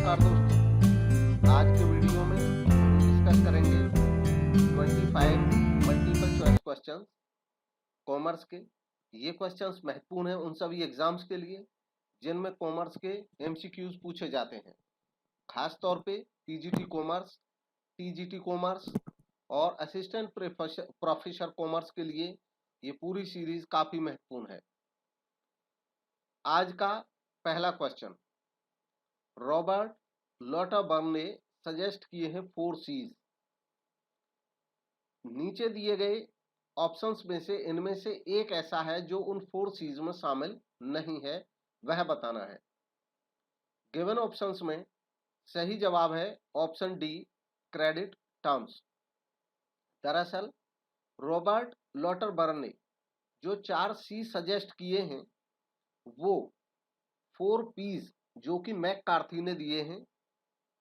नमस्कार दोस्तों, आज के वीडियो में हम डिस्कस करेंगे 25 मल्टीपल चॉइस क्वेश्चंस कॉमर्स के। ये क्वेश्चंस महत्वपूर्ण हैं उन सभी एग्जाम्स के लिए जिनमें कॉमर्स के एमसीक्यूज पूछे जाते हैं। खास तौर पे पीजीटी कॉमर्स, टीजीटी कॉमर्स और असिस्टेंट प्रोफेसर कॉमर्स के लिए ये पूरी सीरीज काफी महत्वपूर्ण है। आज का पहला क्वेश्चन, रॉबर्ट लॉटरबर्न ने सजेस्ट किए हैं 4 सीज। नीचे दिए गए ऑप्शंस में से इनमें से एक ऐसा है जो उन 4 सीज में शामिल नहीं है, वह बताना है। गिवन ऑप्शंस में सही जवाब है ऑप्शन डी, क्रेडिट टर्म्स। दरअसल रॉबर्ट लॉटरबर्न ने जो 4 सी सजेस्ट किए हैं वो 4 पीज जो कि मैककार्थी ने दिए हैं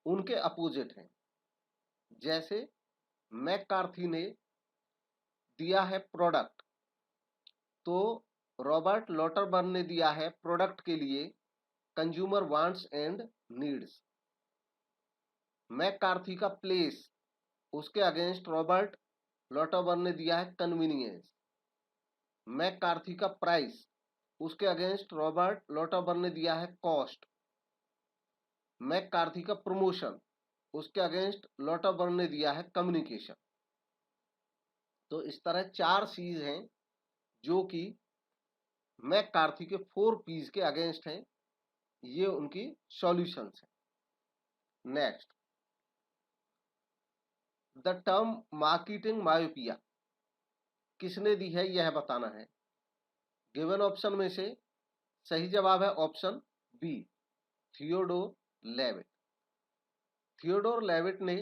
उनके अपोजिट हैं। जैसे मैककार्थी ने दिया है प्रोडक्ट, तो रॉबर्ट लॉटरबर्न ने दिया है प्रोडक्ट के लिए consumer wants and needs. McCarthy का प्लेस, उसके अगेंस्ट रॉबर्ट लॉटरबर्न ने दिया है कन्वीनियंस। मैककार्थी का प्राइस, उसके अगेंस्ट रॉबर्ट लॉटरबर्न ने दिया है कॉस्ट। मैककार्थी का प्रमोशन, उसके अगेंस्ट लॉटरबर्न ने दिया है कम्युनिकेशन। तो इस तरह 4 सीज हैं जो कि मैककार्थी के 4 पीज के अगेंस्ट हैं। ये उनकी सॉल्यूशंस हैं। Next, the term marketing myopia किसने दी है यह बताना है। गिवन ऑप्शन में से सही जवाब है option B, Theodore Levitt. Theodore Levitt ने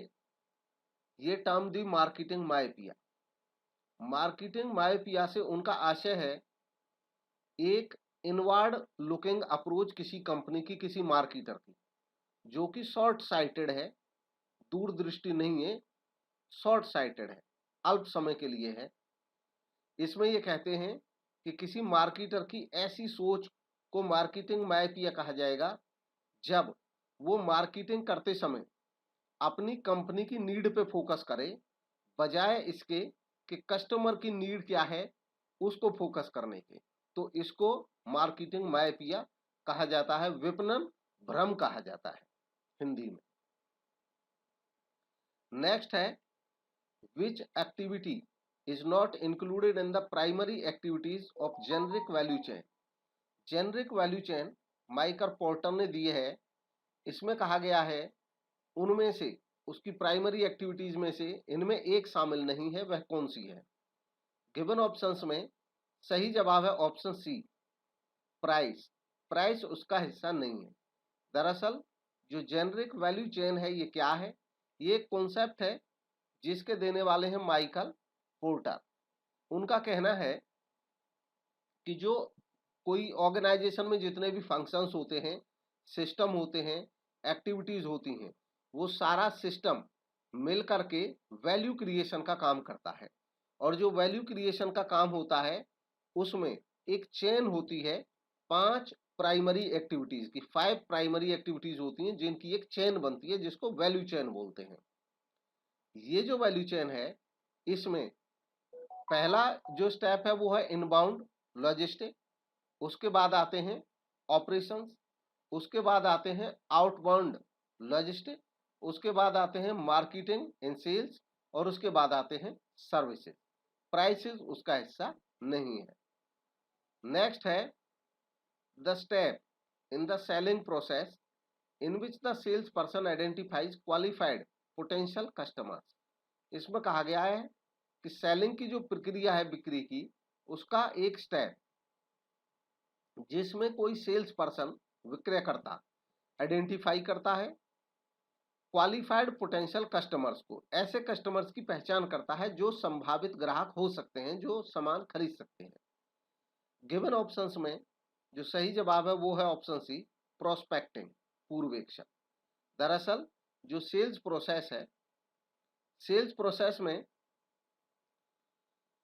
ये टर्म दी मार्केटिंग मायोपिया। मार्केटिंग मायोपिया से उनका आशय है एक इनवर्ड लुकिंग अप्रोच किसी कंपनी की, किसी मार्केटर की, जो कि शॉर्ट साइटेड है, दूरदृष्टि नहीं है, शॉर्ट साइटेड है, अल्प समय के लिए है। इसमें ये कहते हैं कि किसी मार्केटर की ऐसी सोच को मार्केटिंग मायोपिया कहा जाएगा जब वो मार्केटिंग करते समय अपनी कंपनी की नीड पे फोकस करे, बजाय इसके कि कस्टमर की नीड क्या है उसको फोकस करने के। तो इसको मार्केटिंग मायोपिया कहा जाता है, विपणन भ्रम कहा जाता है हिंदी में। नेक्स्ट है, विच activity is not included in the primary activities of generic value chain। generic value chain Michael porter ने दिए है। इसमें कहा गया है उनमें से, उसकी प्राइमरी एक्टिविटीज में से इनमें एक शामिल नहीं है, वह कौन सी है। गिवन ऑप्शंस में सही जवाब है ऑप्शन सी, प्राइस। प्राइस उसका हिस्सा नहीं है। दरअसल जो जेनरिक वैल्यू चेन है ये क्या है, ये एक कॉन्सेप्ट है जिसके देने वाले हैं माइकल पोर्टर। उनका कहना है कि जो कोई ऑर्गेनाइजेशन में जितने भी फंक्शंस होते हैं, सिस्टम होते हैं, एक्टिविटीज होती हैं, वो सारा सिस्टम मिल करके वैल्यू क्रिएशन का काम करता है। और जो वैल्यू क्रिएशन का काम होता है उसमें एक चेन होती है 5 प्राइमरी एक्टिविटीज की, 5 प्राइमरी एक्टिविटीज होती हैं जिनकी एक चेन बनती है जिसको वैल्यू चेन बोलते हैं। ये जो वैल्यू चेन है इसमें पहला जो स्टेप है वो है इनबाउंड लॉजिस्टिक, उसके बाद आते हैं ऑपरेशंस, उसके बाद आते हैं आउटबाउंड लॉजिस्टिक, उसके बाद आते हैं मार्केटिंग एंड सेल्स, और उसके बाद आते हैं सर्विसेज। प्राइसेस उसका हिस्सा नहीं है। नेक्स्ट है the step in the selling process in which the sales person identifies qualified potential customers. इसमें कहा गया है कि सेलिंग की जो प्रक्रिया है बिक्री की, उसका एक स्टेप जिसमें कोई सेल्स पर्सन, विक्रेता, आइडेंटिफाई करता है क्वालिफाइड पोटेंशियल कस्टमर्स को, ऐसे कस्टमर्स की पहचान करता है जो संभावित ग्राहक हो सकते हैं, जो सामान खरीद सकते हैं। गिवन ऑप्शंस में जो सही जवाब है वो है ऑप्शन सी, प्रोस्पेक्टिंग, पूर्वेक्षण। दरअसल जो सेल्स प्रोसेस है, सेल्स प्रोसेस में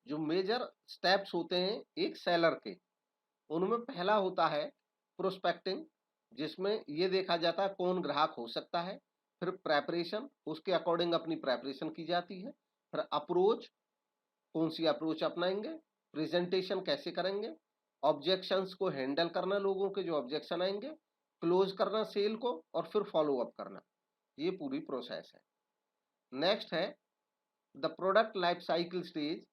जो मेजर स्टेप्स होते हैं एक सेलर के, उनमें पहला होता है प्रोस्पेक्टिंग, जिसमें ये देखा जाता है कौन ग्राहक हो सकता है, फिर प्रेपरेशन, उसके अकॉर्डिंग अपनी प्रेपरेशन की जाती है, फिर अप्रोच, कौन सी अप्रोच अपनाएंगे, प्रेजेंटेशन कैसे करेंगे, ऑब्जेक्शंस को हैंडल करना, लोगों के जो ऑब्जेक्शन आएंगे, क्लोज करना सेल को, और फिर फॉलो अप करना, ये पूरी प्रोसेस है। नेक्स्ट है the product life cycle stage.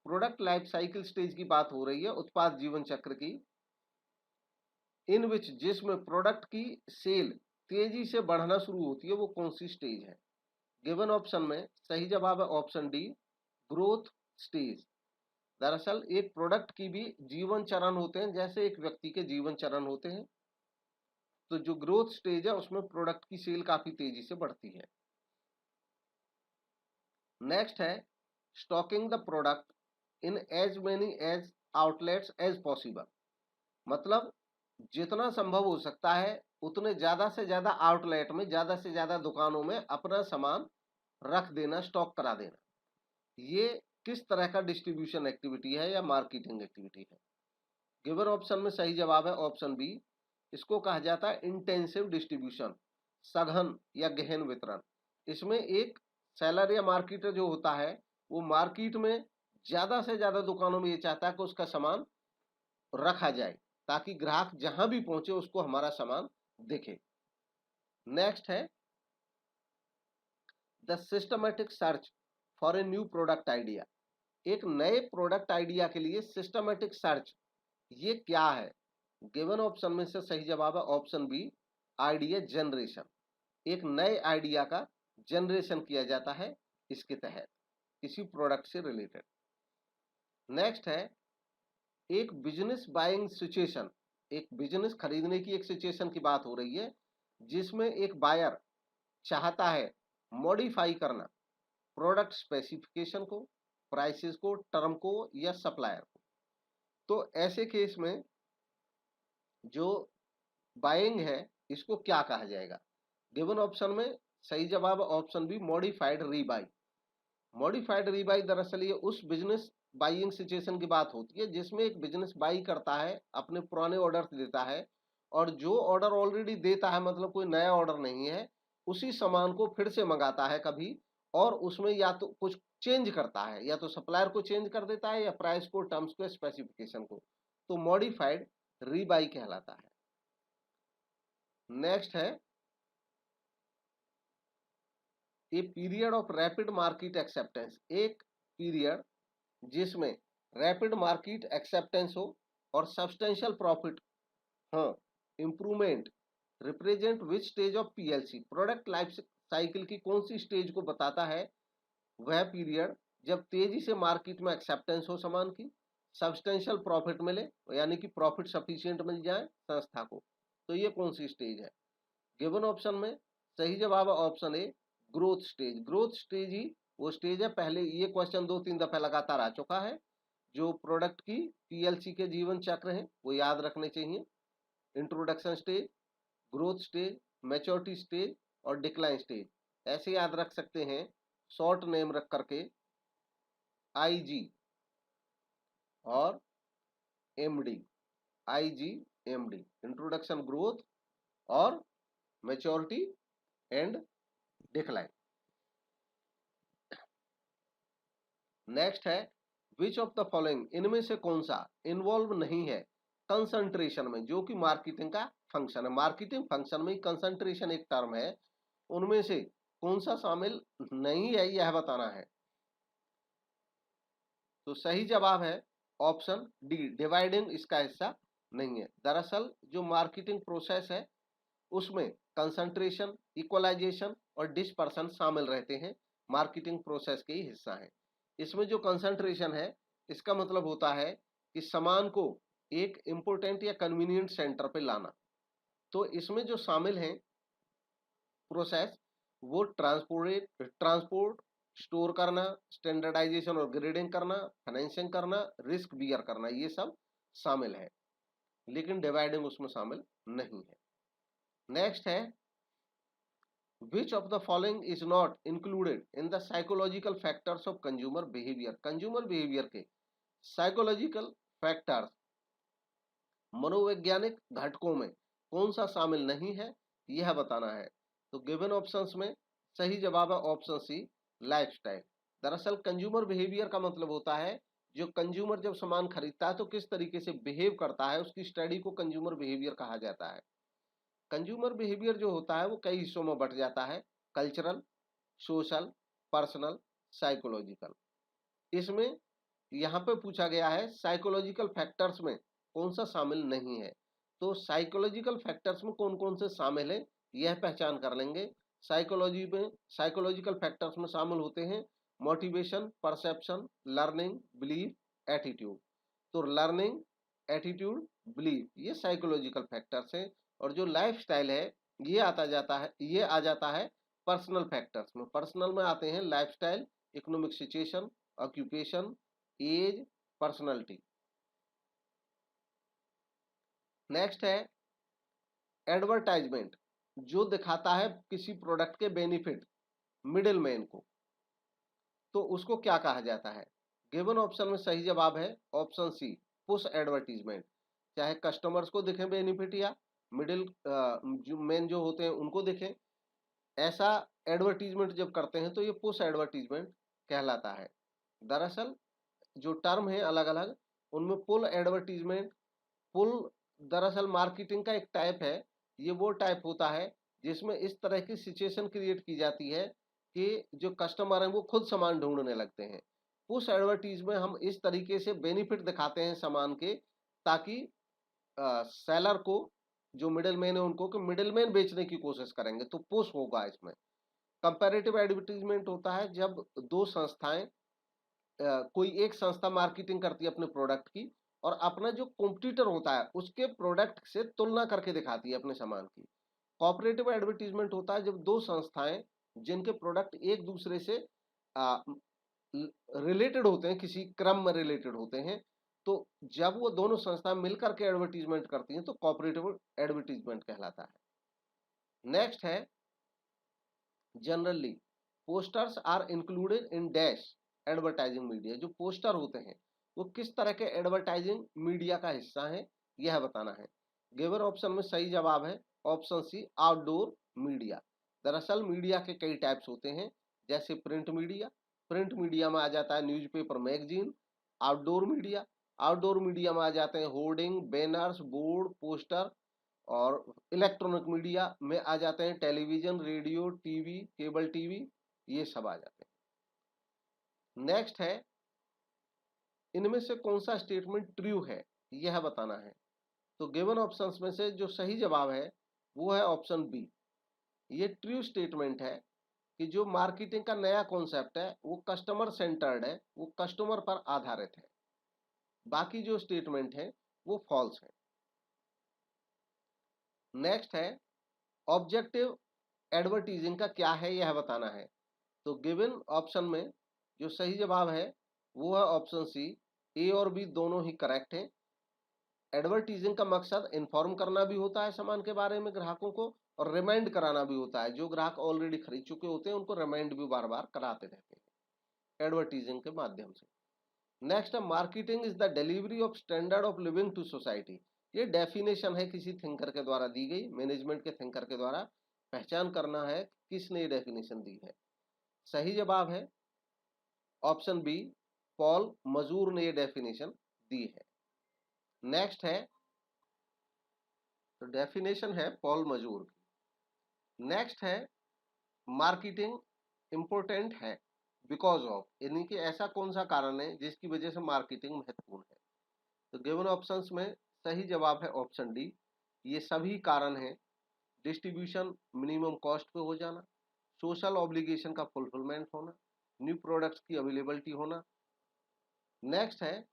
Product life cycle stage की बात हो रही है उत्पाद जीवन चक्र की, इन विच, जिसमें प्रोडक्ट की सेल तेजी से बढ़ना शुरू होती है, वो कौन सी स्टेज है। गिवन ऑप्शन में सही जवाब है ऑप्शन डी, ग्रोथ स्टेज। दरअसल एक प्रोडक्ट की भी जीवन चरण होते हैं, जैसे एक व्यक्ति के जीवन चरण होते हैं। तो जो ग्रोथ स्टेज है उसमें प्रोडक्ट की सेल काफी तेजी से बढ़ती है। नेक्स्ट है stocking the product in as many as outlets as possible. मतलब जितना संभव हो सकता है उतने ज्यादा से ज्यादा आउटलेट में, ज्यादा से ज्यादा दुकानों में अपना सामान रख देना, स्टॉक करा देना। ये किस तरह का डिस्ट्रीब्यूशन एक्टिविटी है या मार्केटिंग एक्टिविटी है। गिवन ऑप्शन में सही जवाब है ऑप्शन बी, इसको कहा जाता है इंटेंसिव डिस्ट्रीब्यूशन, सघन या गहन वितरण। इसमें एक सेलर या मार्केटर जो होता है वो मार्केट में ज्यादा से ज्यादा दुकानों में ये चाहता है कि उसका सामान रखा जाए ताकि ग्राहक जहां भी पहुंचे उसको हमारा सामान दिखे। नेक्स्ट है the systematic search for a new product idea. एक नए प्रोडक्ट आइडिया के लिए सिस्टमेटिक सर्च ये क्या है। गिवन ऑप्शन में से सही जवाब है ऑप्शन बी, आइडिया जनरेशन। एक नए आइडिया का जनरेशन किया जाता है इसके तहत किसी प्रोडक्ट से रिलेटेड। नेक्स्ट है एक बिजनेस बाइंग सिचुएशन। एक बिजनेस खरीदने की एक सिचुएशन की बात हो रही है जिसमें एक बायर चाहता है मॉडिफाई करना प्रोडक्ट स्पेसिफिकेशन को, प्राइसेस को, टर्म को या सप्लायर को। तो ऐसे केस में जो बाइंग है इसको क्या कहा जाएगा। गिवन ऑप्शन में सही जवाब ऑप्शन बी, मॉडिफाइड रीबाई। मॉडिफाइड रीबाई दरअसल ये उस बिजनेस बाइंग सिचुएशन की बात होती है जिसमें एक बिजनेस बाई करता है, अपने पुराने ऑर्डर देता है, और जो ऑर्डर ऑलरेडी देता है, मतलब कोई नया ऑर्डर नहीं है, उसी सामान को फिर से मंगाता है कभी, और उसमें या तो कुछ चेंज करता है, या तो सप्लायर को चेंज कर देता है, या प्राइस को, टर्म्स को, स्पेसिफिकेशन को। तो मॉडिफाइड रीबाई कहलाता है। नेक्स्ट है a period of rapid market acceptance. एक पीरियड जिसमें रैपिड मार्केट एक्सेप्टेंस हो और सब्सटेंशियल प्रॉफिट हो, improvement, represent which stage of PLC. Product life cycle की कौन सी स्टेज को बताता है। वह पीरियड जब तेजी से मार्केट में एक्सेप्टेंस हो सामान की, सब्सटेंशियल प्रॉफिट मिले, यानी कि प्रॉफिट सफिशिएंट मिल जाए संस्था को। तो ये कौन सी स्टेज है। गिवन ऑप्शन में सही जवाब है option A, growth stage. Growth stage ही वो स्टेज है, पहले ये क्वेश्चन 2-3 दफा लगातार आ चुका है, जो प्रोडक्ट की पीएलसी के जीवन चक्र है वो याद रखने चाहिए। Introduction stage, growth stage, maturity stage और डिक्लाइन स्टेज, ऐसे याद रख सकते हैं शॉर्ट नेम रख करके, आईजी और MD. IG MD, introduction, growth और मैच्योरिटी एंड डिक्लाइन। नेक्स्ट है विच ऑफ द फॉलोइंग, इनमें से कौन सा इन्वॉल्व नहीं है कंसंट्रेशन में, जो कि मार्केटिंग का फंक्शन है। मार्केटिंग फंक्शन में कंसंट्रेशन एक टर्म है, उनमें से कौन सा शामिल नहीं है यह बताना है। तो सही जवाब है ऑप्शन डी, डिवाइडिंग इसका हिस्सा नहीं है। दरअसल जो मार्केटिंग प्रोसेस है उसमें कंसंट्रेशन, इक्वलाइजेशन और डिस्पर्सन शामिल रहते हैं, मार्केटिंग प्रोसेस के ही हिस्सा है। इसमें जो कंसंट्रेशन है इसका मतलब होता है कि सामान को एक इंपोर्टेंट या कन्वीनियंट सेंटर पे लाना। तो इसमें जो शामिल है प्रोसेस वो ट्रांसपोर्ट, स्टोर करना, स्टैंडर्डाइजेशन और ग्रेडिंग करना, फाइनेंसिंग करना, रिस्क बियर करना, ये सब शामिल है, लेकिन डिवाइडिंग उसमें शामिल नहीं है। नेक्स्ट है which of the following is not included in the psychological factors of consumer behavior। Consumer behaviour के साइकोलॉजिकल फैक्टर्स, मनोवैज्ञानिक घटकों में कौन सा शामिल नहीं है यह बताना है। तो गिवन ऑप्शंस में सही जवाब है ऑप्शन सी, लाइफस्टाइल। दरअसल कंज्यूमर बिहेवियर का मतलब होता है जो कंज्यूमर जब सामान खरीदता है तो किस तरीके से बिहेव करता है, उसकी स्टडी को कंज्यूमर बिहेवियर कहा जाता है। कंज्यूमर बिहेवियर जो होता है वो कई हिस्सों में बट जाता है, कल्चरल, सोशल, पर्सनल, साइकोलॉजिकल। इसमें यहाँ पे पूछा गया है साइकोलॉजिकल फैक्टर्स में कौन सा शामिल नहीं है। तो साइकोलॉजिकल फैक्टर्स में कौन कौन से शामिल है यह पहचान कर लेंगे। साइकोलॉजी में साइकोलॉजिकल फैक्टर्स में शामिल होते हैं motivation, perception, learning, belief, attitude. तो लर्निंग, एटीट्यूड, बिलीफ ये साइकोलॉजिकल फैक्टर्स हैं। और जो लाइफ स्टाइल है ये आ जाता है पर्सनल फैक्टर्स में। पर्सनल में आते हैं life style, economic situation, occupation, age, personality. Next है एडवर्टाइजमेंट, जो दिखाता है किसी प्रोडक्ट के बेनिफिट मिडिल मैन को, तो उसको क्या कहा जाता है। गिवन ऑप्शन में सही जवाब है ऑप्शन सी, पुश एडवर्टीजमेंट। चाहे कस्टमर्स को दिखे बेनिफिट या मिडिल जो मैन जो होते हैं उनको दिखे, ऐसा एडवर्टीजमेंट जब करते हैं तो ये पुश एडवर्टीजमेंट कहलाता है। दरअसल जो टर्म है अलग अलग, उनमें पुल एडवर्टीजमेंट, पुल दरअसल मार्केटिंग का एक टाइप है। ये वो टाइप होता है जिसमें इस तरह की सिचुएशन क्रिएट की जाती है कि जो कस्टमर हैं वो खुद सामान ढूंढने लगते हैं। पुश एडवर्टीज में हम इस तरीके से बेनिफिट दिखाते हैं सामान के, ताकि सेलर को, जो मिडिल मैन है उनको, कि मिडिल मैन बेचने की कोशिश करेंगे, तो पुश होगा इसमें। कंपैरेटिव एडवर्टीजमेंट होता है जब दो संस्थाएं, कोई एक संस्था मार्केटिंग करती है अपने प्रोडक्ट की और अपना जो कॉम्पिटिटर होता है उसके प्रोडक्ट से तुलना करके दिखाती है अपने सामान की। कोऑपरेटिव एडवर्टीजमेंट होता है जब दो संस्थाएं जिनके प्रोडक्ट एक दूसरे से रिलेटेड होते हैं, किसी क्रम में रिलेटेड होते हैं, तो जब वो दोनों संस्थाएं मिलकर के एडवर्टीजमेंट करती हैं तो कोऑपरेटिव एडवर्टीजमेंट कहलाता है। नेक्स्ट है generally posters are included in dash advertising media. जो पोस्टर होते हैं वो किस तरह के एडवर्टाइजिंग मीडिया का हिस्सा है यह बताना है। गिवन ऑप्शन में सही जवाब है ऑप्शन सी, आउटडोर मीडिया। दरअसल मीडिया के कई टाइप्स होते हैं, जैसे प्रिंट मीडिया, प्रिंट मीडिया में आ जाता है न्यूज़पेपर, मैगजीन। आउटडोर मीडिया में आ जाते हैं होर्डिंग, बैनर्स, बोर्ड, पोस्टर। और इलेक्ट्रॉनिक मीडिया में आ जाते हैं television, radio, TV, cable TV, ये सब आ जाते हैं। नेक्स्ट है इनमें से कौन सा स्टेटमेंट ट्रू है यह बताना है। तो गिवन ऑप्शंस में से जो सही जवाब है वो है ऑप्शन बी। ये ट्रू स्टेटमेंट है कि जो मार्केटिंग का नया कॉन्सेप्ट है वो कस्टमर सेंटर्ड है, वो कस्टमर पर आधारित है। बाकी जो स्टेटमेंट है वो फॉल्स है। नेक्स्ट है ऑब्जेक्टिव एडवर्टीजिंग का क्या है यह बताना है। तो गिवन ऑप्शन में जो सही जवाब है वो है ऑप्शन सी, ए और बी दोनों ही करेक्ट है। एडवर्टीजिंग का मकसद इन्फॉर्म करना भी होता है सामान के बारे में ग्राहकों को, और रिमाइंड कराना भी होता है। जो ग्राहक ऑलरेडी खरीद चुके होते हैं उनको रिमाइंड भी बार बार कराते रहते हैं एडवर्टीजिंग के माध्यम से। नेक्स्ट है marketing is the delivery of standard of living to society. ये डेफिनेशन है किसी थिंकर के द्वारा दी गई, मैनेजमेंट के थिंकर के द्वारा। पहचान करना है किसने ये डेफिनेशन दी है। सही जवाब है ऑप्शन बी, पॉल मजूर ने ये डेफिनेशन दी है। नेक्स्ट है, तो डेफिनेशन है पॉल मजूर की। नेक्स्ट है मार्केटिंग इंपॉर्टेंट है बिकॉज ऑफ, यानी कि ऐसा कौन सा कारण है जिसकी वजह से मार्केटिंग महत्वपूर्ण है। तो गिवन ऑप्शंस में सही जवाब है ऑप्शन डी, ये सभी कारण हैं। डिस्ट्रीब्यूशन मिनिमम कॉस्ट पे हो जाना, सोशल ऑब्लिगेशन का फुलफिलमेंट होना, न्यू प्रोडक्ट्स की अवेलेबिलिटी होना। नेक्स्ट है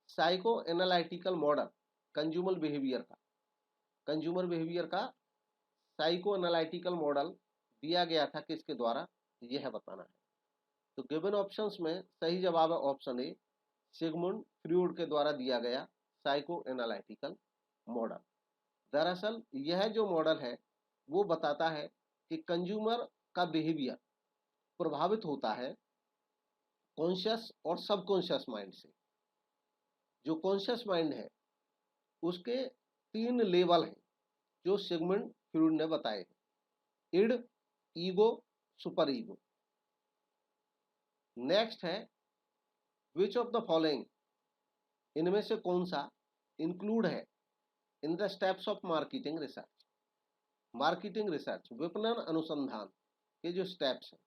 psycho analytical model consumer behaviour का साइको एनालिटिकल मॉडल दिया गया था किसके द्वारा यह बताना है। तो गिवन ऑप्शंस में सही जवाब है ऑप्शन ए, सिगमुंड फ्रूड के द्वारा दिया गया साइको एनालिटिकल मॉडल। दरअसल यह जो मॉडल है वो बताता है कि कंज्यूमर का बिहेवियर प्रभावित होता है कॉन्शियस और सबकॉन्शियस माइंड से। जो कॉन्शियस माइंड है उसके 3 लेवल हैं, जो सिगमंड फ्रॉइड ने बताए हैं। Id, ego, super ego. Next है विच ऑफ द फॉलोइंग, इनमें से कौन सा इंक्लूड है in the steps of marketing research. Marketing research, विपणन अनुसंधान के जो स्टेप्स हैं,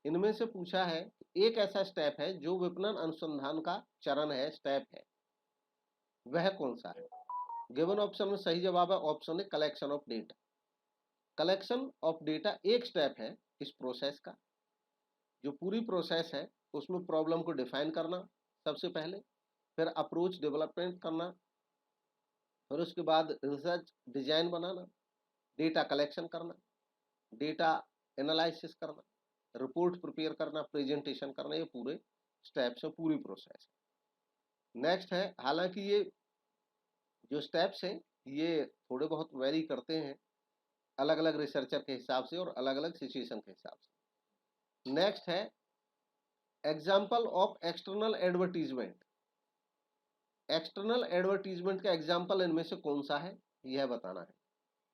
इनमें से पूछा है एक ऐसा स्टेप है जो विपणन अनुसंधान का चरण है, स्टेप है, वह कौन सा है। गिवन ऑप्शन में सही जवाब है ऑप्शन है collection of data. Collection of data एक स्टेप है इस प्रोसेस का। जो पूरी प्रोसेस है उसमें प्रॉब्लम को डिफाइन करना सबसे पहले, फिर अप्रोच डेवलपमेंट करना, फिर उसके बाद रिसर्च डिजाइन बनाना, डेटा कलेक्शन करना, डेटा एनालिसिस करना, रिपोर्ट प्रिपेयर करना, प्रेजेंटेशन करना, ये पूरे स्टेप्स है, पूरी प्रोसेस है। नेक्स्ट है, हालांकि ये जो स्टेप्स हैं ये थोड़े बहुत वेरी करते हैं अलग अलग रिसर्चर के हिसाब से और अलग अलग सिचुएशन के हिसाब से। नेक्स्ट है example of external advertisement. External advertisement का एग्जाम्पल इनमें से कौन सा है यह बताना है।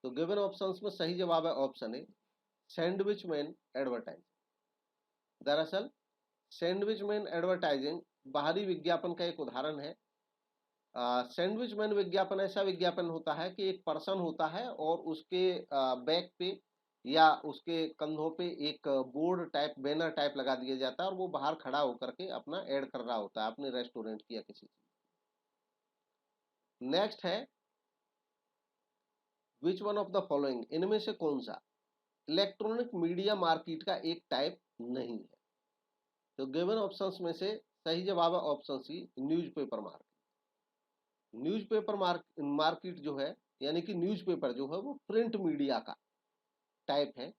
तो गिवन ऑप्शंस में सही जवाब है option a sandwich man advertising. दरअसल सैंडविच मैन एडवर्टाइजिंग बाहरी विज्ञापन का एक उदाहरण है। सैंडविच मैन विज्ञापन ऐसा विज्ञापन होता है कि एक पर्सन होता है और उसके बैक पे या उसके कंधों पे एक बोर्ड टाइप, बैनर टाइप लगा दिया जाता है और वो बाहर खड़ा होकर के अपना ऐड कर रहा होता है अपने रेस्टोरेंट की या किसी चीज। नेक्स्ट है which one of the following, इनमें से कौन सा इलेक्ट्रॉनिक मीडिया मार्केट का एक टाइप नहीं है। तो गिवन ऑप्शंस में से सही जवाब है option C newspaper market. Newspaper market जो है यानी कि न्यूज़पेपर जो है वो प्रिंट मीडिया का टाइप है,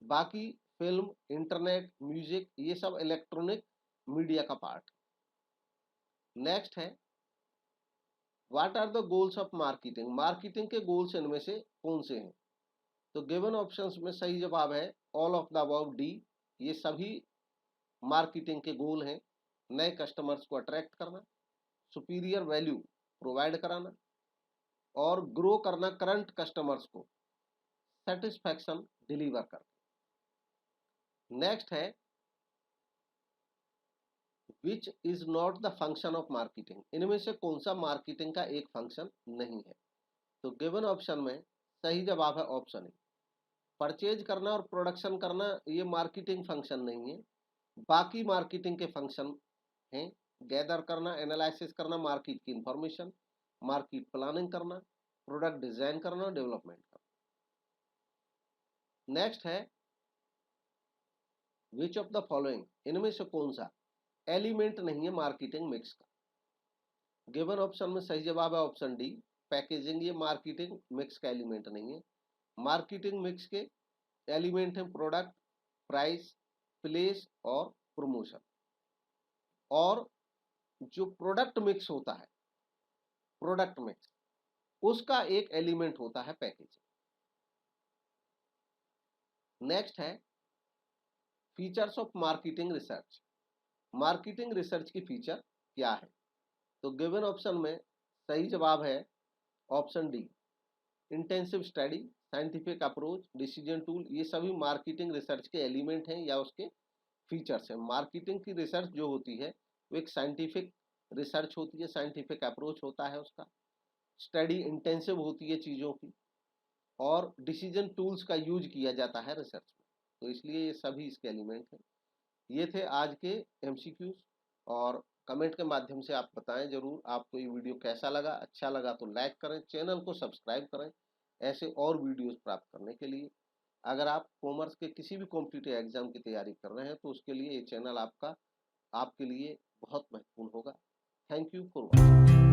बाकी फिल्म, इंटरनेट, म्यूजिक ये सब इलेक्ट्रॉनिक मीडिया का पार्ट। नेक्स्ट है what are the goals of marketing, marketing के गोल्स इनमें से कौन से हैं। तो गिवन ऑप्शंस में सही जवाब है all of the above D, ये सभी मार्केटिंग के गोल हैं। नए कस्टमर्स को अट्रैक्ट करना, सुपीरियर वैल्यू प्रोवाइड कराना और ग्रो करना करंट कस्टमर्स को सेटिस्फैक्शन डिलीवर करना। नेक्स्ट है which is not the function of marketing, इनमें से कौन सा मार्केटिंग का एक फंक्शन नहीं है। तो गिवन ऑप्शन में सही जवाब है ऑप्शन ए परचेज करना और प्रोडक्शन करना, ये मार्केटिंग फंक्शन नहीं है, बाकी मार्केटिंग के फंक्शन हैं। गैदर करना, एनालिसिस करना मार्केट की इंफॉर्मेशन, मार्केट प्लानिंग करना, प्रोडक्ट डिजाइन करना, डेवलपमेंट करना। नेक्स्ट है विच ऑफ द फॉलोइंग, इनमें से कौन सा एलिमेंट नहीं है मार्केटिंग मिक्स का। गिवन ऑप्शन में सही जवाब है ऑप्शन डी पैकेजिंग, ये मार्केटिंग मिक्स का एलिमेंट नहीं है। मार्केटिंग मिक्स के एलिमेंट हैं प्रोडक्ट, प्राइस, प्लेस और प्रमोशन। और जो प्रोडक्ट मिक्स होता है, प्रोडक्ट मिक्स, उसका एक एलिमेंट होता है पैकेजिंग। नेक्स्ट है features of marketing research, marketing research की फीचर क्या है। तो गिवन ऑप्शन में सही जवाब है option D intensive study, scientific approach, decision tool, ये सभी मार्केटिंग रिसर्च के एलिमेंट हैं या उसके फीचर्स हैं। मार्केटिंग की रिसर्च जो होती है वो एक साइंटिफिक रिसर्च होती है, साइंटिफिक अप्रोच होता है उसका, स्टडी इंटेंसिव होती है चीज़ों की, और डिसीजन टूल्स का यूज किया जाता है रिसर्च में। तो इसलिए ये सभी इसके एलिमेंट हैं। ये थे आज के एमसीक्यूज, और कमेंट के माध्यम से आप बताएं जरूर आपको ये वीडियो कैसा लगा। अच्छा लगा तो लाइक करें, चैनल को सब्सक्राइब करें ऐसे और वीडियोस प्राप्त करने के लिए। अगर आप कॉमर्स के किसी भी कॉम्पिटिटिव एग्जाम की तैयारी कर रहे हैं तो उसके लिए ये चैनल आपके लिए बहुत महत्वपूर्ण होगा। Thank you for watching.